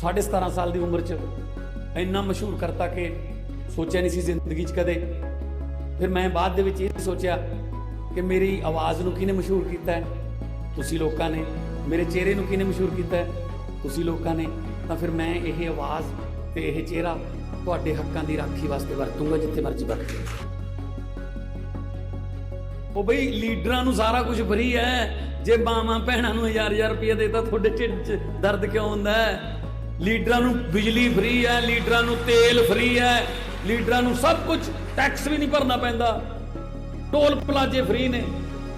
17.5 साल की उम्र च इन्ना मशहूर करता कि सोचा नहीं सी जिंदगी च कदे। फिर मैं बाद दे विच ये सोचा कि मेरी आवाज़ नूं किहने मशहूर कीता है, तुसीं लोकां ने। मेरे चेहरे नूं किहने मशहूर कीता है, तुसीं लोकां ने। तो फिर मैं ये आवाज़ ते ये चेहरा तुहाडे हक्कां दी राखी वास्ते वरतूंगा जिथे मर्जी वरतूं। ओ बई लीडरां नूं सारा कुछ फ्री है, जे मावां भैणां नूं 1000 रुपया देता तुहाडे ढिड च दर्द क्यों हुंदा है? लीडरां नूं बिजली फ्री है, लीडरां नूं तेल फ्री है, लीडरां नूं सब कुछ, टैक्स भी नहीं भरना पैंदा, टोल प्लाजे फ्री ने।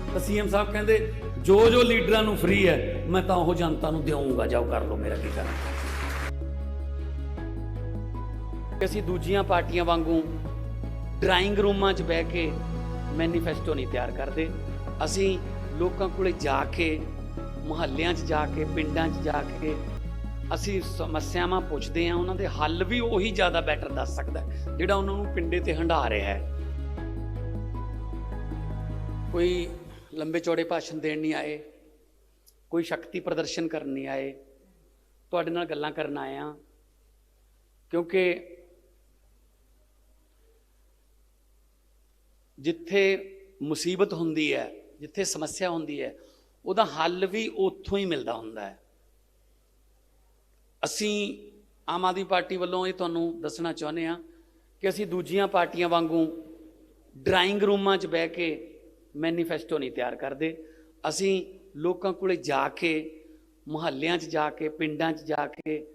तो सीएम साहब कहंदे जो जो लीडरां नूं फ्री है मैं तो ओह जनता नूं देऊंगा, जाओ कर लो, मेरा की करना। ਅਸੀਂ ਦੂਜੀਆਂ ਪਾਰਟੀਆਂ ਵਾਂਗੂ ਡਰਾਇੰਗ ਰੂਮਾਂ 'ਚ ਬਹਿ ਕੇ ਮੈਨੀਫੈਸਟੋ ਨਹੀਂ ਤਿਆਰ ਕਰਦੇ। ਅਸੀਂ ਲੋਕਾਂ ਕੋਲੇ ਜਾ ਕੇ, ਮੁਹੱਲਿਆਂ 'ਚ ਜਾ ਕੇ, ਪਿੰਡਾਂ 'ਚ ਜਾ ਕੇ ਅਸੀਂ ਸਮੱਸਿਆਵਾਂ ਪੁੱਛਦੇ ਹਾਂ। ਉਹਨਾਂ ਦੇ ਹੱਲ ਵੀ ਉਹੀ ਜ਼ਿਆਦਾ ਬੈਟਰ ਦੱਸ ਸਕਦਾ ਜਿਹੜਾ ਉਹਨਾਂ ਨੂੰ ਪਿੰਡੇ ਤੇ ਹੰਢਾ ਰਿਹਾ ਹੈ। ਕੋਈ ਲੰਬੇ ਚੌੜੇ ਭਾਸ਼ਣ ਦੇਣ ਨਹੀਂ ਆਏ, ਕੋਈ ਸ਼ਕਤੀ ਪ੍ਰਦਰਸ਼ਨ ਕਰਨ ਨਹੀਂ ਆਏ, ਤੁਹਾਡੇ ਨਾਲ ਗੱਲਾਂ ਕਰਨ ਆਏ ਹਾਂ। ਕਿਉਂਕਿ ਜਿੱਥੇ ਮੁਸੀਬਤ ਹੁੰਦੀ ਹੈ, ਜਿੱਥੇ ਸਮੱਸਿਆ ਹੁੰਦੀ ਹੈ, ਉਹਦਾ ਹੱਲ ਵੀ ਉੱਥੋਂ ਹੀ ਮਿਲਦਾ ਹੁੰਦਾ ਹੈ। ਅਸੀਂ ਆਮ ਆਦਮੀ ਪਾਰਟੀ ਵੱਲੋਂ ਇਹ ਤੁਹਾਨੂੰ ਦੱਸਣਾ ਚਾਹੁੰਦੇ ਹਾਂ ਕਿ ਅਸੀਂ ਦੂਜੀਆਂ ਪਾਰਟੀਆਂ ਵਾਂਗੂ ਡਰਾਇੰਗ ਰੂਮਾਂ 'ਚ ਬਹਿ ਕੇ ਮੈਨੀਫੈਸਟੋ ਨਹੀਂ ਤਿਆਰ ਕਰਦੇ। ਅਸੀਂ ਲੋਕਾਂ ਕੋਲੇ ਜਾ ਕੇ, ਮੁਹੱਲਿਆਂ 'ਚ ਜਾ ਕੇ, ਪਿੰਡਾਂ 'ਚ ਜਾ ਕੇ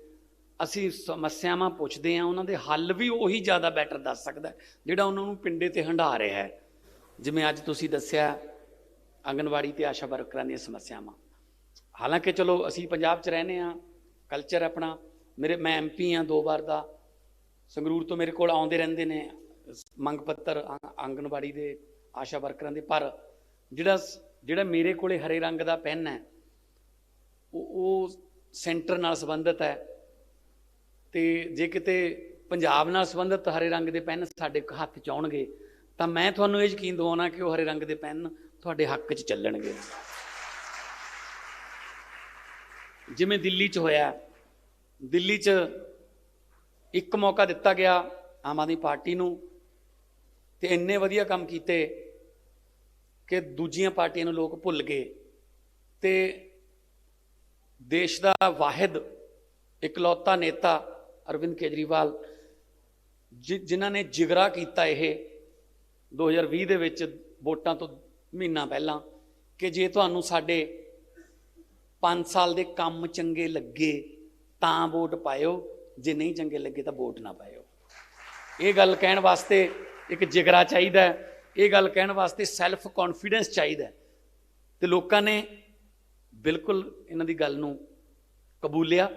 ਅਸੀਂ ਸਮੱਸਿਆਵਾਂ ਪੁੱਛਦੇ ਹਾਂ। ਉਹਨਾਂ ਦੇ ਹੱਲ ਵੀ ਉਹੀ ਜ਼ਿਆਦਾ ਬੈਟਰ ਦੱਸ ਸਕਦਾ ਜਿਹੜਾ ਉਹਨਾਂ ਨੂੰ ਪਿੰਡੇ ਤੇ ਹੰਢਾ ਰਿਹਾ ਹੈ। ਜਿਵੇਂ ਅੱਜ ਤੁਸੀਂ ਦੱਸਿਆ ਆਂਗਨਵਾੜੀ ਤੇ ਆਸ਼ਾ ਵਰਕਰਾਂ ਦੀਆਂ ਸਮੱਸਿਆਵਾਂ। ਹਾਲਾਂਕਿ ਚਲੋ ਅਸੀਂ ਪੰਜਾਬ 'ਚ ਰਹਿੰਦੇ ਹਾਂ, ਕਲਚਰ ਆਪਣਾ। ਮੈਂ MP ਹਾਂ 2 ਵਾਰ ਦਾ। ਸੰਗਰੂਰ ਤੋਂ ਮੇਰੇ ਕੋਲ ਆਉਂਦੇ ਰਹਿੰਦੇ ਨੇ ਮੰਗ ਪੱਤਰ ਆਂਗਨਵਾੜੀ ਦੇ, ਆਸ਼ਾ ਵਰਕਰਾਂ ਦੇ। ਪਰ ਜਿਹੜਾ ਮੇਰੇ ਕੋਲੇ ਹਰੇ ਰੰਗ ਦਾ ਪੈਨ ਹੈ ਉਹ ਸੈਂਟਰ ਨਾਲ ਸੰਬੰਧਿਤ ਹੈ। ਤੇ ਜੇ ਕਿਤੇ ਪੰਜਾਬ ਨਾਲ ਸੰਬੰਧਿਤ ਹਰੇ ਰੰਗ ਦੇ ਪੈਨ ਸਾਡੇ ਹੱਥ 'ਚ ਆਉਣਗੇ ਤਾਂ ਮੈਂ ਤੁਹਾਨੂੰ ਇਹ ਯਕੀਨ ਦਿਵਾਉਣਾ ਕਿ ਉਹ ਹਰੇ ਰੰਗ ਦੇ ਪੈਨ ਤੁਹਾਡੇ ਹੱਕ 'ਚ ਚੱਲਣਗੇ। ਜਿਵੇਂ ਦਿੱਲੀ 'ਚ ਹੋਇਆ, ਦਿੱਲੀ 'ਚ ਇੱਕ ਮੌਕਾ ਦਿੱਤਾ ਗਿਆ ਆਮ ਆਦਮੀ ਪਾਰਟੀ ਨੂੰ ਤੇ ਇੰਨੇ ਵਧੀਆ ਕੰਮ ਕੀਤੇ ਕਿ ਦੂਜੀਆਂ ਪਾਰਟੀਆਂ ਨੂੰ ਲੋਕ ਭੁੱਲ ਗਏ। ਤੇ ਦੇਸ਼ ਦਾ ਵਾਹਿਦ ਇਕਲੌਤਾ ਨੇਤਾ ਅਰਵਿੰਦ ਕੇਜਰੀਵਾਲ ਜਿਨ੍ਹਾਂ ਨੇ ਜਿਗਰਾ ਕੀਤਾ ਇਹ 2020 ਦੇ ਵਿੱਚ ਵੋਟਾਂ ਤੋਂ ਮਹੀਨਾ ਪਹਿਲਾਂ ਕਿ ਜੇ ਤੁਹਾਨੂੰ ਸਾਡੇ 5 ਸਾਲ ਦੇ ਕੰਮ ਚੰਗੇ ਲੱਗੇ ਤਾਂ ਵੋਟ ਪਾਇਓ, ਜੇ ਨਹੀਂ ਚੰਗੇ ਲੱਗੇ ਤਾਂ ਵੋਟ ਨਾ ਪਾਇਓ। ਇਹ ਗੱਲ ਕਹਿਣ ਵਾਸਤੇ ਇੱਕ ਜਿਗਰਾ ਚਾਹੀਦਾ, ਇਹ ਗੱਲ ਕਹਿਣ ਵਾਸਤੇ ਸੈਲਫ ਕੌਨਫੀਡੈਂਸ ਚਾਹੀਦਾ। ਤੇ ਲੋਕਾਂ ਨੇ ਬਿਲਕੁਲ ਇਹਨਾਂ ਦੀ ਗੱਲ ਨੂੰ ਕਬੂਲਿਆ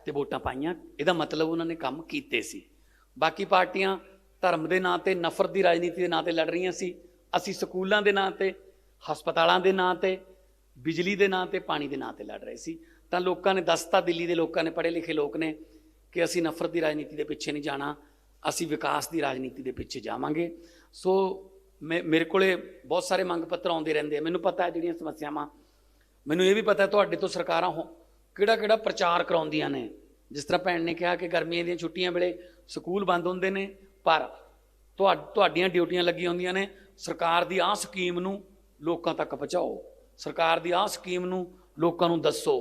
ਤੇ ਵੋਟਾਂ ਪਾਈਆਂ। ਇਹਦਾ ਮਤਲਬ ਉਹਨਾਂ ਨੇ ਕੰਮ ਕੀਤੇ ਸੀ। ਬਾਕੀ ਪਾਰਟੀਆਂ ਧਰਮ ਦੇ ਨਾਂ ਤੇ, ਨਫ਼ਰਤ ਦੀ ਰਾਜਨੀਤੀ ਦੇ ਨਾਂ ਤੇ ਲੜ ਰਹੀਆਂ ਸੀ। ਅਸੀਂ ਸਕੂਲਾਂ ਦੇ ਨਾਂ ਤੇ, ਹਸਪਤਾਲਾਂ ਦੇ ਨਾਂ ਤੇ, ਬਿਜਲੀ ਦੇ ਨਾਂ ਤੇ, ਪਾਣੀ ਦੇ ਨਾਂ ਤੇ ਲੜ ਰਹੇ ਸੀ। ਤਾਂ ਲੋਕਾਂ ਨੇ ਦੱਸਤਾ, ਦਿੱਲੀ ਦੇ ਲੋਕਾਂ ਨੇ, ਪੜ੍ਹੇ ਲਿਖੇ ਲੋਕ ਨੇ, ਕਿ ਅਸੀਂ ਨਫ਼ਰਤ ਦੀ ਰਾਜਨੀਤੀ ਦੇ ਪਿੱਛੇ ਨਹੀਂ ਜਾਣਾ, ਅਸੀਂ ਵਿਕਾਸ ਦੀ ਰਾਜਨੀਤੀ ਦੇ ਪਿੱਛੇ ਜਾਵਾਂਗੇ। ਸੋ ਮੇਰੇ ਕੋਲੇ ਬਹੁਤ ਸਾਰੇ ਮੰਗ ਪੱਤਰ ਆਉਂਦੇ ਰਹਿੰਦੇ ਆ। ਮੈਨੂੰ ਪਤਾ ਹੈ ਜਿਹੜੀਆਂ ਸਮੱਸਿਆਵਾਂ, ਮੈਨੂੰ ਇਹ ਵੀ ਪਤਾ ਤੁਹਾਡੇ ਤੋਂ ਸਰਕਾਰਾਂ ਕਿਹੜਾ ਪ੍ਰਚਾਰ ਕਰਾਉਂਦੀਆਂ ਨੇ। ਜਿਸ ਤਰ੍ਹਾਂ ਭੈਣ ਨੇ ਕਿਹਾ ਕਿ ਗਰਮੀਆਂ ਦੀਆਂ ਛੁੱਟੀਆਂ ਵੇਲੇ ਸਕੂਲ ਬੰਦ ਹੁੰਦੇ ਨੇ, ਪਰ ਤੁਹਾਡੀਆਂ ਡਿਊਟੀਆਂ ਲੱਗੀਆਂ ਹੁੰਦੀਆਂ ਨੇ ਸਰਕਾਰ ਦੀ ਆਹ ਸਕੀਮ ਨੂੰ ਲੋਕਾਂ ਤੱਕ ਪਹੁੰਚਾਓ, ਸਰਕਾਰ ਦੀ ਆਹ ਸਕੀਮ ਨੂੰ ਲੋਕਾਂ ਨੂੰ ਦੱਸੋ।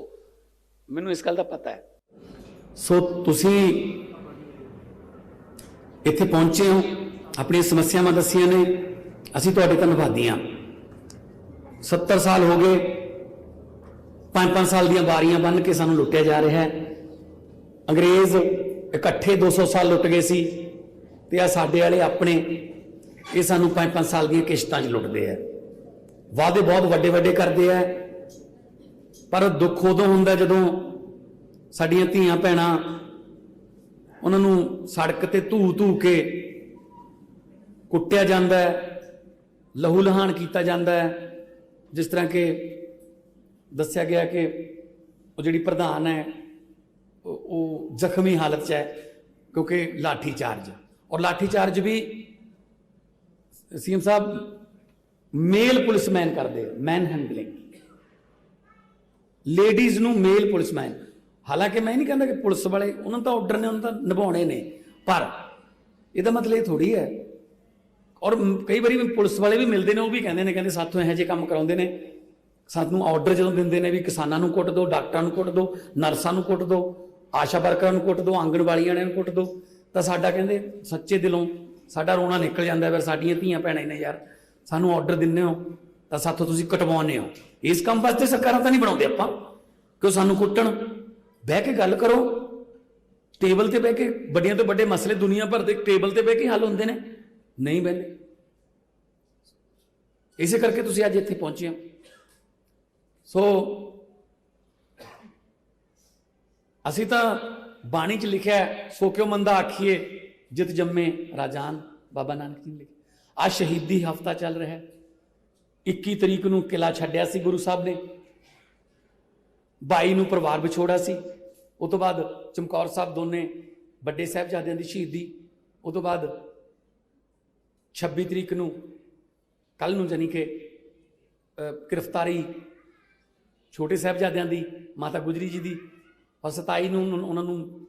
ਮੈਨੂੰ ਇਸ ਗੱਲ ਦਾ ਪਤਾ ਹੈ। ਸੋ ਤੁਸੀਂ ਇੱਥੇ ਪਹੁੰਚੇ ਹੋ, ਆਪਣੀਆਂ ਸਮੱਸਿਆਵਾਂ ਦੱਸੀਆਂ ਨੇ, ਅਸੀਂ ਤੁਹਾਡੇ ਧੰਨਵਾਦੀ ਹਾਂ। 70 ਸਾਲ ਹੋ ਗਏ, 5-5 ਸਾਲ ਦੀਆਂ ਵਾਰੀਆਂ ਬੰਨ੍ਹ ਕੇ ਸਾਨੂੰ ਲੁੱਟਿਆ ਜਾ ਰਿਹਾ ਹੈ। ਅੰਗਰੇਜ਼ ਇਕੱਠੇ 200 ਸਾਲ ਲੁੱਟ ਗਏ ਸੀ ਤੇ ਆ ਸਾਡੇ ਵਾਲੇ ਆਪਣੇ ਇਹ ਸਾਨੂੰ 5-5 ਸਾਲ ਦੀਆਂ ਕਿਸ਼ਤਾਂ 'ਚ ਲੁੱਟਦੇ ਆ। ਵਾਅਦੇ ਬਹੁਤ ਵੱਡੇ ਵੱਡੇ ਕਰਦੇ ਆ, ਪਰ ਦੁੱਖ ਉਦੋਂ ਹੁੰਦਾ ਜਦੋਂ ਸਾਡੀਆਂ ਧੀਆਂ ਭੈਣਾਂ ਉਹਨਾਂ ਨੂੰ ਸੜਕ ਤੇ ਧੂ ਕੇ ਕੁੱਟਿਆ ਜਾਂਦਾ ਹੈ, ਲਹੂ ਲਹਾਨ ਕੀਤਾ ਜਾਂਦਾ ਹੈ। ਜਿਸ ਤਰ੍ਹਾਂ ਕਿ ਦੱਸਿਆ ਗਿਆ ਕਿ ਉਹ ਜਿਹੜੀ ਪ੍ਰਧਾਨ ਹੈ ਉਹ ਜ਼ਖਮੀ ਹਾਲਤ 'ਚ ਹੈ ਕਿਉਂਕਿ ਲਾਠੀ ਚਾਰਜ, ਔਰ ਲਾਠੀ ਚਾਰਜ ਵੀ सीएम साहब मेल पुलिसमैन करते, मैन हैंडलिंग, लेडीज़ नू मेल पुलिसमैन। ਹਾਲਾਂਕਿ ਮੈਂ ਨਹੀਂ ਕਹਿੰਦਾ ਕਿ ਪੁਲਿਸ ਵਾਲੇ ਉਹਨਾਂ ਦਾ ਆਰਡਰ ਨੇ, ਉਹਨਾਂ ਦਾ ਨਿਭਾਉਣੇ ਨੇ, ਪਰ ਇਹਦਾ ਮਤਲਬ ਇਹ ਥੋੜੀ ਹੈ। ਔਰ ਕਈ ਵਾਰੀ ਪੁਲਿਸ ਵਾਲੇ ਵੀ ਮਿਲਦੇ ਨੇ, ਉਹ ਵੀ ਕਹਿੰਦੇ ਨੇ, ਕਹਿੰਦੇ ਸਾਥੋਂ ਇਹੋ ਜਿਹੇ ਕੰਮ ਕਰਾਉਂਦੇ ਨੇ, ਸਾਨੂੰ ਆਰਡਰ ਜਦੋਂ ਦਿੰਦੇ ਨੇ ਵੀ ਕਿਸਾਨਾਂ ਨੂੰ ਕੁੱਟ ਦਿਓ, ਡਾਕਟਰਾਂ ਨੂੰ ਕੁੱਟ ਦਿਓ, ਨਰਸਾਂ ਨੂੰ ਕੁੱਟ ਦਿਓ, ਆਸ਼ਾ ਵਰਕਰਾਂ ਨੂੰ ਕੁੱਟ ਦਿਓ, ਆਂਗਣਵਾੜੀ ਵਾਲਿਆਂ ਨੂੰ ਕੁੱਟ ਦਿਓ, ਤਾਂ ਸਾਡਾ ਕਹਿੰਦੇ ਸੱਚੇ ਦਿਲੋਂ ਸਾਡਾ ਰੋਣਾ ਨਿਕਲ ਜਾਂਦਾ। ਫਿਰ ਸਾਡੀਆਂ ਧੀਆਂ ਭੈਣਾਂ ਨੇ ਯਾਰ, ਸਾਨੂੰ ਆਰਡਰ ਦਿੰਦੇ ਹੋ ਤਾਂ ਸਾਥੋਂ ਤੁਸੀਂ ਕਟਵਾਉਂਦੇ ਹੋ। ਇਸ ਕੰਮ ਵਾਸਤੇ ਸਰਕਾਰਾਂ ਤਾਂ ਨਹੀਂ ਬਣਾਉਂਦੇ ਆਪਾਂ ਕਿ ਉਹ ਸਾਨੂੰ ਕੁੱਟਣ। ਬਹਿ ਕੇ ਗੱਲ ਕਰੋ, ਟੇਬਲ ਤੇ ਬਹਿ ਕੇ, ਵੱਡੀਆਂ ਤੋਂ ਵੱਡੇ ਮਸਲੇ ਦੁਨੀਆ ਭਰ ਦੇ ਟੇਬਲ ਤੇ ਬਹਿ ਕੇ ਹੱਲ ਹੁੰਦੇ ਨੇ, ਨਹੀਂ ਬਹਿੰਦੇ। ਇਸੇ ਕਰਕੇ ਤੁਸੀਂ ਅੱਜ ਇੱਥੇ ਪਹੁੰਚੇ ਹੋ। ਸੋ ਅਸੀਂ ਤਾਂ ਬਾਣੀ 'ਚ ਲਿਖਿਆ, ਸੋ ਕਿਉ ਮੰਦਾ ਆਖੀਏ ਜਿਤ ਜੰਮੇ ਰਾਜਾਨ, ਬਾਬਾ ਨਾਨਕ ਜੀ ਨੇ ਲਿਖਿਆ। ਅੱਜ ਸ਼ਹੀਦੀ ਹਫ਼ਤਾ ਚੱਲ ਰਿਹਾ ਹੈ। 21 ਤਰੀਕ ਨੂੰ ਕਿਲਾ ਛੱਡਿਆ ਸੀ ਗੁਰੂ ਸਾਹਿਬ ਨੇ, 22 ਨੂੰ ਪਰਿਵਾਰ ਵਿਛੋੜਾ ਸੀ, ਉਹ ਤੋਂ ਬਾਅਦ ਚਮਕੌਰ ਸਾਹਿਬ ਦੋਨੇ ਵੱਡੇ ਸਾਹਿਬਜ਼ਾਦਿਆਂ ਦੀ ਸ਼ਹੀਦੀ, ਉਹ ਤੋਂ ਬਾਅਦ 26 ਤਰੀਕ ਨੂੰ ਕੱਲ ਨੂੰ ਜਾਨੀ ਕਿ ਗ੍ਰਿਫਤਾਰੀ ਛੋਟੇ ਸਾਹਿਬਜ਼ਾਦਿਆਂ ਦੀ, ਮਾਤਾ ਗੁਜਰੀ ਜੀ ਦੀ, ਔਰ 27 ਨੂੰ ਉਹਨਾਂ ਨੂੰ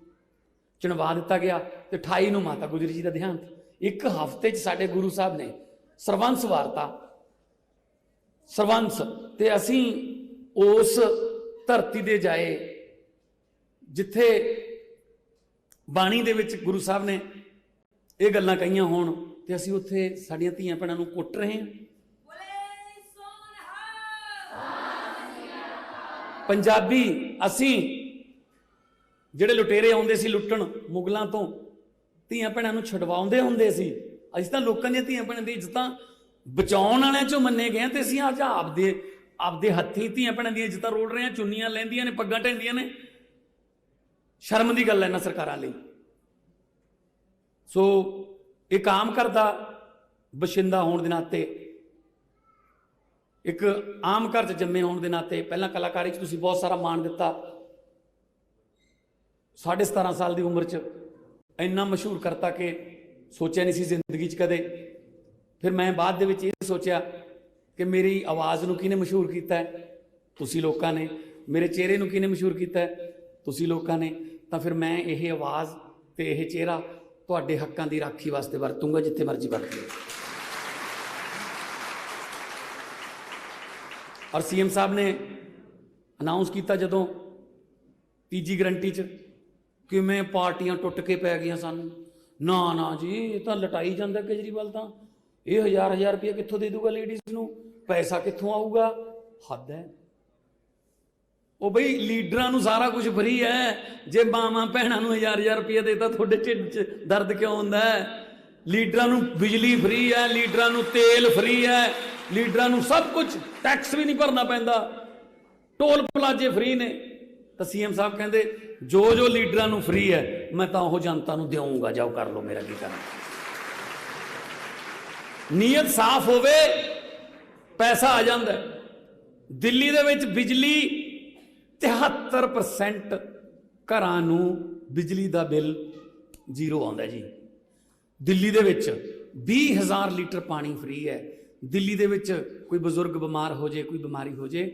ਚਿਣਵਾ ਦਿੱਤਾ ਗਿਆ, ਤੇ 28 ਨੂੰ ਮਾਤਾ ਗੁਜਰੀ ਜੀ ਦਾ ਦੇਹਾਂਤ। ਇੱਕ ਹਫ਼ਤੇ 'ਚ ਸਾਡੇ ਗੁਰੂ ਸਾਹਿਬ ਨੇ ਸਰਬੰਸ ਵਾਰਤਾ, ਸਰਬੰਸ। ਤੇ ਅਸੀਂ ਉਸ ਧਰਤੀ ਦੇ ਜਾਏ ਜਿੱਥੇ ਬਾਣੀ ਦੇ ਵਿੱਚ ਗੁਰੂ ਸਾਹਿਬ ਨੇ ਇਹ ਗੱਲਾਂ ਕਹੀਆਂ ਹੋਣ, ਤੇ ਅਸੀਂ ਉੱਥੇ ਸਾਡੀਆਂ ਧੀਆਂ ਭੈਣਾਂ ਨੂੰ ਕੁੱਟ ਰਹੇ ਹਾਂ। ਪੰਜਾਬੀ ਅਸੀਂ ਜਿਹੜੇ ਲੁਟੇਰੇ ਆਉਂਦੇ ਸੀ ਲੁੱਟਣ ਮੁਗਲਾਂ ਤੋਂ, ਧੀਆਂ ਭੈਣਾਂ ਨੂੰ ਛਡਵਾਉਂਦੇ ਹੁੰਦੇ ਸੀ। ਅਸੀਂ ਤਾਂ ਲੋਕਾਂ ਦੀਆਂ ਧੀਆਂ ਭੈਣਾਂ ਦੀ ਇੱਜ਼ਤਾਂ ਬਚਾਉਣ ਵਾਲਿਆਂ ਚੋਂ ਮੰਨੇ ਗਏ, ਤੇ ਅਸੀਂ ਅੱਜ ਆਪਦੇ ਹੱਥੀਂ ਧੀਆਂ ਭੈਣਾਂ ਦੀਆਂ ਇੱਜ਼ਤਾਂ ਰੋਲ ਰਹੇ ਹਾਂ। ਚੁੰਨੀਆਂ ਲੈਂਦੀਆਂ ਨੇ, ਪੱਗਾਂ ਢੈਂਦੀਆਂ ਨੇ। ਸ਼ਰਮ ਦੀ ਗੱਲ ਹੈ ਇਹਨਾਂ ਸਰਕਾਰਾਂ ਲਈ। ਸੋ ਇੱਕ ਆਮ ਘਰ ਦਾ ਬਸ਼ਿੰਦਾ ਹੋਣ ਦੇ ਨਾਤੇ, ਇੱਕ ਆਮ ਘਰ 'ਚ ਜੰਮੇ ਹੋਣ ਦੇ ਨਾਤੇ, ਪਹਿਲਾਂ ਕਲਾਕਾਰੀ 'ਚ ਤੁਸੀਂ ਬਹੁਤ ਸਾਰਾ ਮਾਣ ਦਿੱਤਾ। 17.5 ਸਾਲ ਦੀ ਉਮਰ 'ਚ ਇੰਨਾ ਮਸ਼ਹੂਰ ਕਰਤਾ ਕਿ ਸੋਚਿਆ ਨਹੀਂ ਸੀ ਜ਼ਿੰਦਗੀ 'ਚ ਕਦੇ। ਫਿਰ ਮੈਂ ਬਾਅਦ ਦੇ ਵਿੱਚ ਇਹ ਸੋਚਿਆ ਕਿ ਮੇਰੀ ਆਵਾਜ਼ ਨੂੰ ਕਿਹਨੇ ਮਸ਼ਹੂਰ ਕੀਤਾ ਹੈ? ਤੁਸੀਂ ਲੋਕਾਂ ਨੇ। ਮੇਰੇ ਚਿਹਰੇ ਨੂੰ ਕਿਹਨੇ ਮਸ਼ਹੂਰ ਕੀਤਾ ਹੈ? ਤੁਸੀਂ ਲੋਕਾਂ ਨੇ। ਤਾਂ ਫਿਰ ਮੈਂ ਇਹ ਆਵਾਜ਼ ਤੇ ਇਹ ਚਿਹਰਾ ਤੁਹਾਡੇ ਹੱਕਾਂ ਦੀ ਰਾਖੀ ਵਾਸਤੇ ਵਰਤੂੰਗਾ, ਜਿੱਥੇ ਮਰਜ਼ੀ ਵਰਤੂੰ। ਔਰ ਸੀਐਮ ਸਾਹਿਬ ਨੇ ਅਨਾਉਂਸ ਕੀਤਾ ਜਦੋਂ ਤੀਜੀ ਗਰੰਟੀ 'ਚ, ਕਿਵੇਂ ਪਾਰਟੀਆਂ ਟੁੱਟ ਕੇ ਪੈ ਗਈਆਂ ਸਾਨੂੰ। ਨਾ ਜੀ, ਇਹ ਤਾਂ ਲਟਾਈ ਜਾਂਦਾ ਕੇਜਰੀਵਾਲ, ਤਾਂ ਇਹ ਹਜ਼ਾਰ ਰੁਪਏ ਕਿੱਥੋਂ ਦੇ ਦੂਗਾ ਲੇਡੀਜ਼ ਨੂੰ, ਪੈਸਾ ਕਿੱਥੋਂ ਆਊਗਾ? ਹੱਦ ਹੈ। ਉਹ ਬਈ ਲੀਡਰਾਂ ਨੂੰ ਸਾਰਾ ਕੁਝ ਫਰੀ ਹੈ। ਜੇ ਮਾਵਾਂ ਭੈਣਾਂ ਨੂੰ ਹਜ਼ਾਰ ਰੁਪਏ ਦੇਤਾ, ਤੁਹਾਡੇ ਢਿੱਡ 'ਚ ਦਰਦ ਕਿਉਂ ਹੁੰਦਾ ਹੈ? ਲੀਡਰਾਂ ਨੂੰ ਬਿਜਲੀ ਫਰੀ ਹੈ, ਲੀਡਰਾਂ ਨੂੰ ਤੇਲ ਫਰੀ ਹੈ, ਲੀਡਰਾਂ ਨੂੰ ਸਭ ਕੁਝ, ਟੈਕਸ ਵੀ ਨਹੀਂ ਭਰਨਾ ਪੈਂਦਾ, ਟੋਲ ਪਲਾਜ਼ੇ ਫਰੀ ਨੇ। ਤਾਂ ਸੀਐਮ ਸਾਹਿਬ ਕਹਿੰਦੇ ਜੋ ਲੀਡਰਾਂ ਨੂੰ ਫਰੀ ਹੈ ਮੈਂ ਤਾਂ ਉਹ ਜਨਤਾ ਨੂੰ ਦੇਵਾਂਗਾ, ਜਾਓ ਕਰ ਲਓ, ਮੇਰਾ ਕੀ ਕਰਨਾ। ਨੀਅਤ ਸਾਫ਼ ਹੋਵੇ, ਪੈਸਾ ਆ ਜਾਂਦਾ। ਦਿੱਲੀ ਦੇ ਵਿੱਚ ਬਿਜਲੀ 73% ਘਰਾਂ ਨੂੰ ਬਿਜਲੀ ਦਾ ਬਿੱਲ ਜ਼ੀਰੋ ਆਉਂਦਾ ਜੀ। ਦਿੱਲੀ ਦੇ ਵਿੱਚ 20,000 ਲੀਟਰ ਪਾਣੀ ਫ੍ਰੀ ਹੈ। ਦਿੱਲੀ ਦੇ ਵਿੱਚ ਕੋਈ ਬਜ਼ੁਰਗ ਬਿਮਾਰ ਹੋ ਜੇ, ਕੋਈ ਬਿਮਾਰੀ ਹੋ ਜੇ,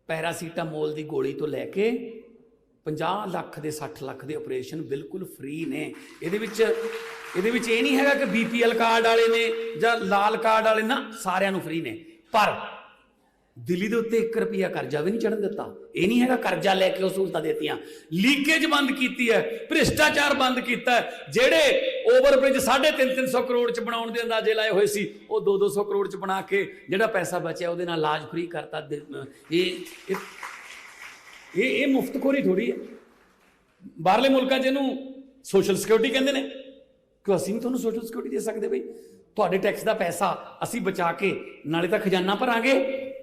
ਪੈਰਾਸੀਟਾਮੋਲ ਦੀ ਗੋਲੀ ਤੋਂ ਲੈ ਕੇ 50 ਲੱਖ ਦੇ 60 ਲੱਖ ਦੇ ਆਪਰੇਸ਼ਨ ਬਿਲਕੁਲ ਫ੍ਰੀ ਨੇ। ਇਹਦੇ ਵਿੱਚ ਇਹ ਨਹੀਂ ਹੈਗਾ ਕਿ BPL ਕਾਰਡ ਵਾਲੇ ਨੇ ਜਾਂ ਲਾਲ ਕਾਰਡ ਵਾਲੇ, ਨਾ, ਸਾਰਿਆਂ ਨੂੰ ਫ੍ਰੀ ਨੇ। ਪਰ ਦਿੱਲੀ ਦੇ ਉੱਤੇ 1 ਰੁਪਿਆ ਕਰਜ਼ਾ ਵੀ ਨਹੀਂ ਚੜਨ ਦਿੱਤਾ। ਇਹ ਨਹੀਂ ਹੈਗਾ ਕਰਜ਼ਾ ਲੈ ਕੇ ਉਹ ਸਹੂਲਤਾਂ ਦੇਤੀਆਂ। ਲੀਕੇਜ ਬੰਦ ਕੀਤੀ ਹੈ, ਭ੍ਰਿਸ਼ਟਾਚਾਰ ਬੰਦ ਕੀਤਾ ਹੈ। ਜਿਹੜੇ ਓਵਰਬ੍ਰਿਜ 350 ਕਰੋੜ 'ਚ ਬਣਾਉਣ ਦੇ ਅੰਦਾਜ਼ੇ ਲਾਏ ਹੋਏ ਸੀ, ਉਹ 200 ਕਰੋੜ 'ਚ ਬਣਾ ਕੇ ਜਿਹੜਾ ਪੈਸਾ ਬਚਿਆ ਉਹਦੇ ਨਾਲ ਇਲਾਜ ਫ੍ਰੀ ਕਰਤਾ। ਇਹ ਮੁਫਤਖੋਰੀ ਥੋੜੀ ਹੈ। ਬਾਹਰਲੇ ਮੁਲਕਾਂ 'ਚ ਇਹਨੂੰ ਸੋਸ਼ਲ ਸਿਕਿਉਰਿਟੀ ਕਹਿੰਦੇ ਨੇ। ਕਿ ਅਸੀਂ ਵੀ ਤੁਹਾਨੂੰ ਸੋਸ਼ਲ ਸਿਕਿਉਰਿਟੀ ਦੇ ਸਕਦੇ ਬਈ? ਤੁਹਾਡੇ ਟੈਕਸ ਦਾ ਪੈਸਾ ਅਸੀਂ ਬਚਾ ਕੇ ਨਾਲੇ ਤਾਂ ਖਜ਼ਾਨਾ ਭਰਾਂਗੇ,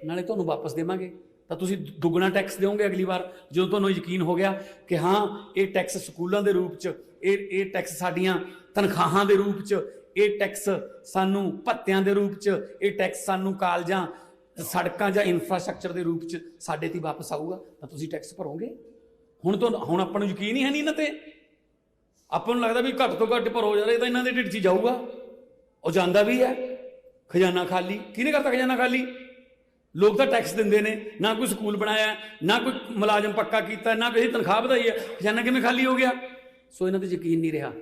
ਨਾਲੇ ਤੁਹਾਨੂੰ ਵਾਪਸ ਦੇਵਾਂਗੇ। ਤਾਂ ਤੁਸੀਂ ਦੁੱਗਣਾ ਟੈਕਸ ਦਿਓਗੇ ਅਗਲੀ ਵਾਰ, ਜਦੋਂ ਤੁਹਾਨੂੰ ਯਕੀਨ ਹੋ ਗਿਆ ਕਿ ਹਾਂ ਇਹ ਟੈਕਸ ਸਕੂਲਾਂ ਦੇ ਰੂਪ 'ਚ, ਇਹ ਟੈਕਸ ਸਾਡੀਆਂ ਤਨਖਾਹਾਂ ਦੇ ਰੂਪ 'ਚ, ਇਹ ਟੈਕਸ ਸਾਨੂੰ ਭੱਤਿਆਂ ਦੇ ਰੂਪ 'ਚ, ਇਹ ਟੈਕਸ ਸਾਨੂੰ ਕਾਲਜਾਂ, ਸੜਕਾਂ ਜਾਂ ਇਨਫਰਾਸਟ੍ਰਕਚਰ ਦੇ ਰੂਪ 'ਚ ਸਾਡੇ ਤੇ ਵਾਪਸ ਆਊਗਾ, ਤਾਂ ਤੁਸੀਂ ਟੈਕਸ ਭਰੋਗੇ। ਹੁਣ ਆਪਾਂ ਨੂੰ ਯਕੀਨ ਹੀ ਹੈ ਨਹੀਂ ਇਹਨਾਂ ਤੇ। ਆਪਾਂ ਨੂੰ ਲੱਗਦਾ ਵੀ ਘੱਟ ਤੋਂ ਘੱਟ ਭਰੋ ਜਾ ਰਹੇ, ਤਾਂ ਇਹਨਾਂ ਦੇ ਢਿੱਡ 'ਚ ਜਾਊਗਾ। ਉਹ ਜਾਂਦਾ ਵੀ ਹੈ। ਖਜ਼ਾਨਾ ਖਾਲੀ ਕਿਹਨੇ ਕਰਤਾ? ਖਜ਼ਾਨਾ ਖਾਲੀ लोग तो टैक्स देंगे ने, ना कोई स्कूल बनाया, ना कोई मुलाजम पक्का किया, ना किसी तनख्वाह बढ़ाई है, खजाना किवें खाली हो गया। सो इन्हां ते यकीन नहीं रहा,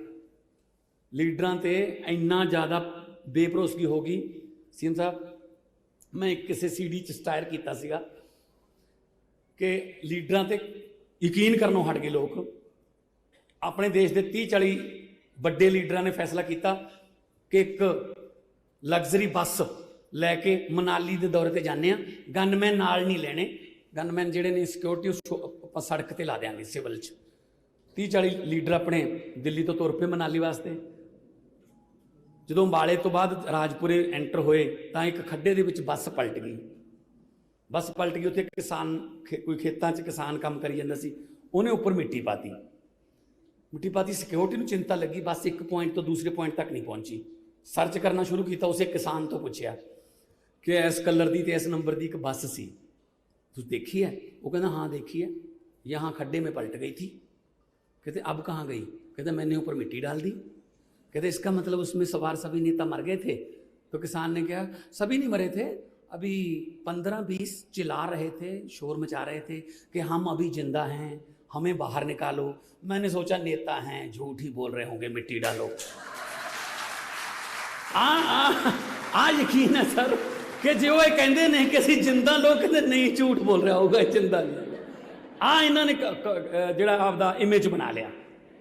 लीडरां ते इन्ना ज़्यादा बेभरोसगी हो गई। सीएम साहब, मैं किसी CD च स्टायर किया सीगा कि लीडरां ते यकीन करनों हट गए लोग। अपने देश के 30-40 ਵੱਡੇ लीडरां ने फैसला किया कि एक लग्जरी बस लैके मनाली के दौरे पर जाने, गनमैन नाल नहीं लेने, गनमैन जिहड़े ने सिक्योरिटी उस सड़क पर ला देंगे सिविल च। 30-40 लीडर अपने दिल्ली तो तुर पे मनाली वास्ते। जो अंबाले तो बाद राजपुरे एंटर होए तो एक खड्डे दे विच बस पलट गई। बस पलट गई, उत्थे किसान कोई खेतों च किसान काम करी जांदा सी, उन्हें उपर मिट्टी पाती। मिट्टी पाती, सिक्योरिटी नूं चिंता लगी, बस एक पॉइंट तो दूसरे पॉइंट तक नहीं पहुंची। सर्च करना शुरू किया, उसे किसान तो पूछया कि इस कलर की तो इस नंबर की एक बस सी, तुम देखी है? वो कहना हाँ देखी है, यहाँ खड्डे में पलट गई थी। कहते अब कहाँ गई? कहते मैंने ऊपर मिट्टी डाल दी। कहते इसका मतलब उसमें सवार सभी नेता मर गए थे? तो किसान ने कहा सभी नहीं मरे थे, अभी 15-20 चिल्ला रहे थे, शोर मचा रहे थे कि हम अभी जिंदा हैं, हमें बाहर निकालो। मैंने सोचा नेता हैं, झूठ ही बोल रहे होंगे, मिट्टी डालो। आ यकीन है सर कि जो ये कहते हैं कि असीं जिंदा लोग, कहते नहीं झूठ बोल रहा होगा, जिंदा नहीं। इन्होंने जिहड़ा आपदा इमेज बना लिया।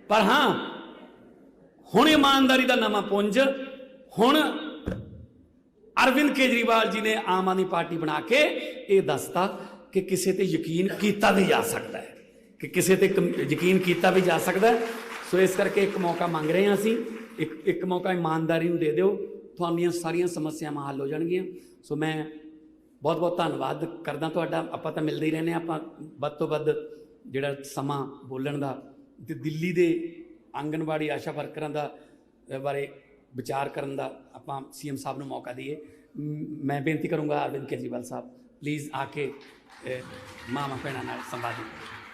पर हाँ, हुण ईमानदारी का नवा पुंज, हुण अरविंद केजरीवाल जी ने आम आदमी पार्टी बना के ये दसता कि किसी ते यकीन किया भी जा सकता है, कि किसी ते यकीन किया भी जा सकता है। सो इस करके एक मौका मंग रहे हैं असीं, एक मौका ईमानदारी नूं दे दिओ, तुहाडीआं सारियां समस्यावां हल हो जाणगीआं। सो मैं बहुत बहुत धन्नवाद करदा तुहाडा। आपां तां मिलदे ही रहने, आपां वध तो वध जिहड़ा समां बोलण दा ते दिल्ली दे आंगनवाड़ी आशा वर्करां दा बारे विचार करन दा आपां CM साहब नूं मौका दईए। मैं बेनती करूँगा अरविंद केजरीवाल साहब प्लीज़ आके मावां भैणां नाल संवाद करो।